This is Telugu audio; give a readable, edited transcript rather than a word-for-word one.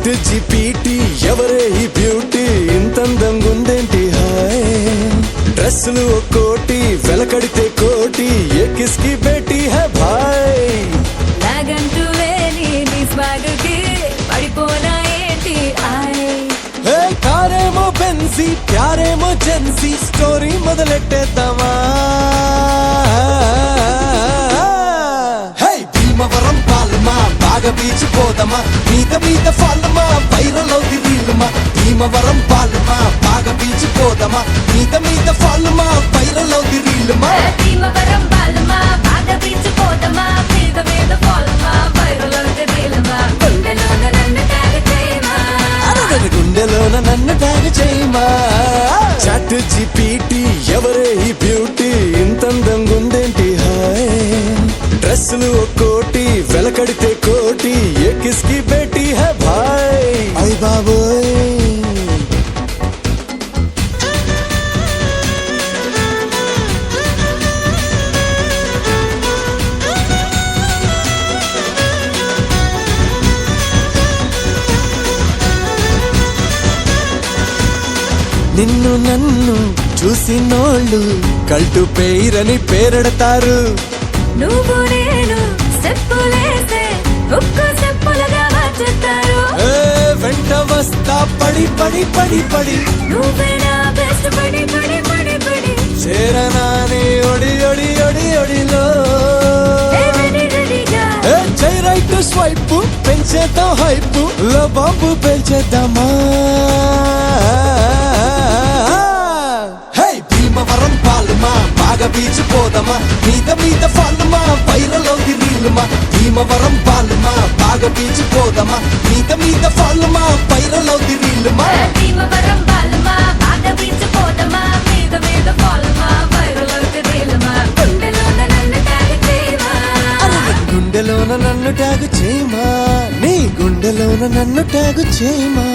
చాట్ జీపీటీ ఎవరే ఈ బ్యూటీ ఇంతందంగుందేంటి హాయ్ డ్రెస్సులు ఒక్కోటి వెలకడితే కోటి ఏ కిస్కి బేటీ హై భాయ్ నాగంటూ వేలి నీ స్వాగకి పడిపోనా ఏంటి ఆయ్ హే కారేమో బెన్సీ ప్యారేమో జెన్సీ స్టోరీ మొదలెట్టేద్దామా హే భీమవరం పాలమా బాగా బీచ్ పోదమా మీద ఫాలమా వైరల్ అవుది రీలుమా భీమవరం పాలమా బాగా బీచ్ పోదమా మీద ఫాలమా వైరల్ అవుది రీలుమా భీమవరం బాలమా బాగా బీచిపోదమా మీద ఫాలమా వైరల్ అవుతేలమా గుండెలోన నన్ను ట్యాగ్ చేయమా చాట్ జీపీటీ ఎవరే ఈ బ్యూటీ ఇంతందంగుందేంటి హాయ్ డ్రెస్సులు ఒక్కోటి వెలకడితే కోటి ఏ కిస్కి బేటీ హై భాయ్ అయ్ బాబోయ్ నిన్ను నన్ను చూసినోళ్ళు కల్టు పేరని పేరెడతారు నువ్వు నేను చెప్పులేసే ఒక్క చెప్పులుగా మార్చుతారు ఏ వెంట వస్తా పడి పడి పడి పడి నువ్వే నా బెస్ట్ పడి పడి పడి పడి చేరనాని ఒడి ఒడి ఒడి ఒడిలో రెడీగా ఏ జై రైట్ స్వైప్ పెంచేద్దాం హైప్ లో బాంబు పెంచేద్దామా హే భీమవరం పాలమా బాగా బీచ్ పోదమా మీద ఫాలమా వైరల్ అవుది రీలుమా భీమవరం పాలమా బాగా బీచ్ పోదమా మీద ఫాలమా వైరల్ అవుది రీలుమా భీమవరం బాలమా బాగా బీచిపోదమా మీద ఫాలమా వైరల్ అవుతేలమా గుండెలోన నన్ను ట్యాగ్ చేయమా గుండెలోన నన్ను ట్యాగ్ చేయమా నీ గుండెలోన నన్ను ట్యాగ్ చేయమా